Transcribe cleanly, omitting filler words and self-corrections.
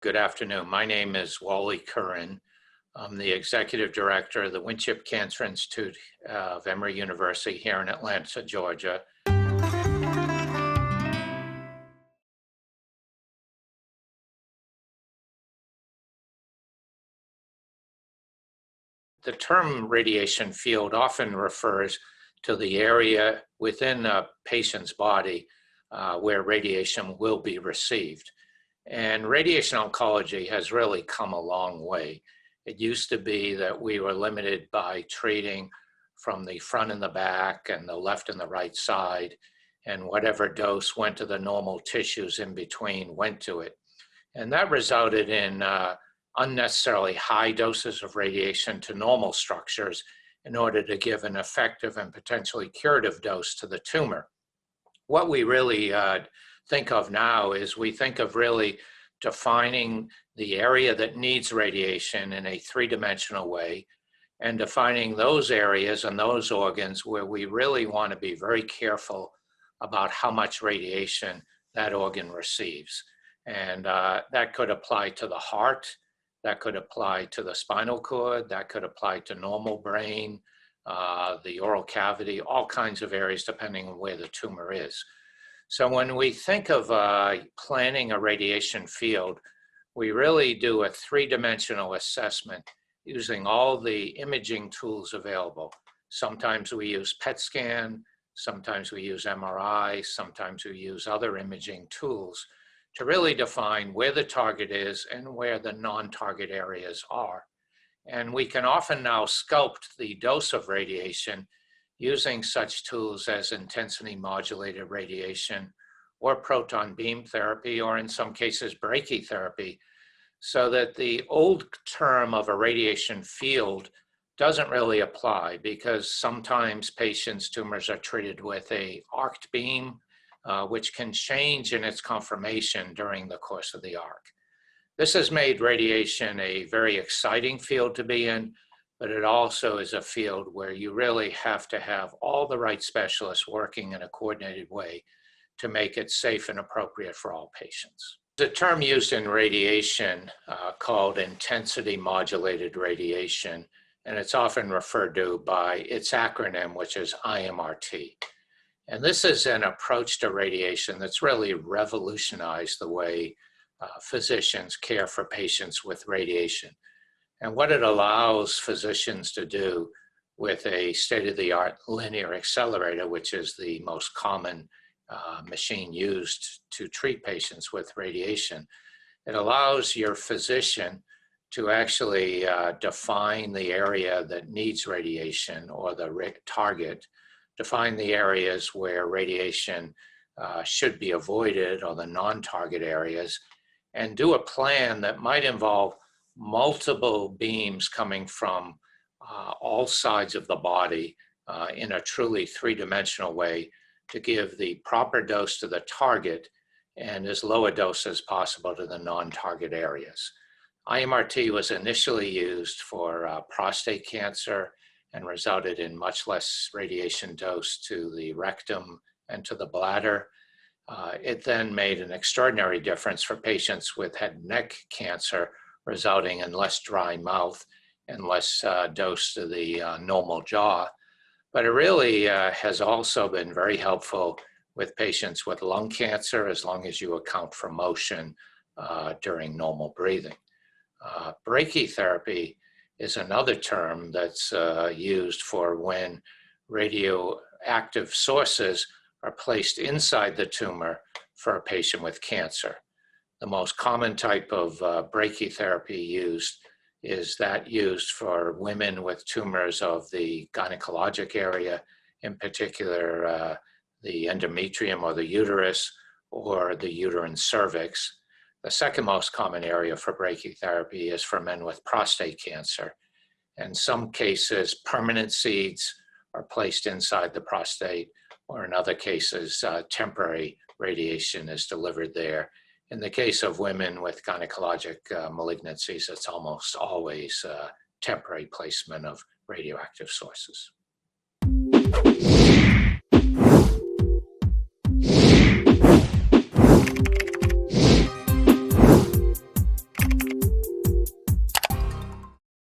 Good afternoon. My name is Wally Curran. I'm the Executive Director of the Winship Cancer Institute of Emory University here in Atlanta, Georgia. The term radiation field often refers to the area within a patient's body where radiation will be received. And radiation oncology has really come a long way. It used to be that we were limited by treating from the front and the back and the left and the right side, and whatever dose went to the normal tissues in between went to it. And that resulted in unnecessarily high doses of radiation to normal structures in order to give an effective and potentially curative dose to the tumor. What we really think of now is we think of really defining the area that needs radiation in a three-dimensional way and defining those areas and those organs where we really want to be very careful about how much radiation that organ receives. And that could apply to the heart, that could apply to the spinal cord, that could apply to normal brain, the oral cavity, all kinds of areas depending on where the tumor is. So when we think of planning a radiation field, we really do a three-dimensional assessment using all the imaging tools available. Sometimes we use PET scan, sometimes we use MRI, sometimes we use other imaging tools to really define where the target is and where the non-target areas are. And we can often now sculpt the dose of radiation using such tools as intensity modulated radiation or proton beam therapy, or in some cases brachytherapy, so that the old term of a radiation field doesn't really apply, because sometimes patients' tumors are treated with an arced beam, which can change in its conformation during the course of the arc. This has made radiation a very exciting field to be in, but it also is a field where you really have to have all the right specialists working in a coordinated way to make it safe and appropriate for all patients. The term used in radiation called intensity modulated radiation, and it's often referred to by its acronym, which is IMRT. And this is an approach to radiation that's really revolutionized the way physicians care for patients with radiation. And what it allows physicians to do with a state-of-the-art linear accelerator, which is the most common machine used to treat patients with radiation, it allows your physician to actually define the area that needs radiation or the target, define the areas where radiation should be avoided or the non-target areas, and do a plan that might involve multiple beams coming from all sides of the body in a truly three-dimensional way to give the proper dose to the target and as low a dose as possible to the non-target areas. IMRT was initially used for prostate cancer and resulted in much less radiation dose to the rectum and to the bladder. It then made an extraordinary difference for patients with head and neck cancer, resulting in less dry mouth and less dose to the normal jaw. But it really has also been very helpful with patients with lung cancer, as long as you account for motion during normal breathing. Brachytherapy is another term that's used for when radioactive sources are placed inside the tumor for a patient with cancer. The most common type of brachytherapy used is that used for women with tumors of the gynecologic area, in particular the endometrium or the uterus or the uterine cervix. The second most common area for brachytherapy is for men with prostate cancer. In some cases, permanent seeds are placed inside the prostate, or in other cases, temporary radiation is delivered there. In the case of women with gynecologic malignancies, it's almost always temporary placement of radioactive sources.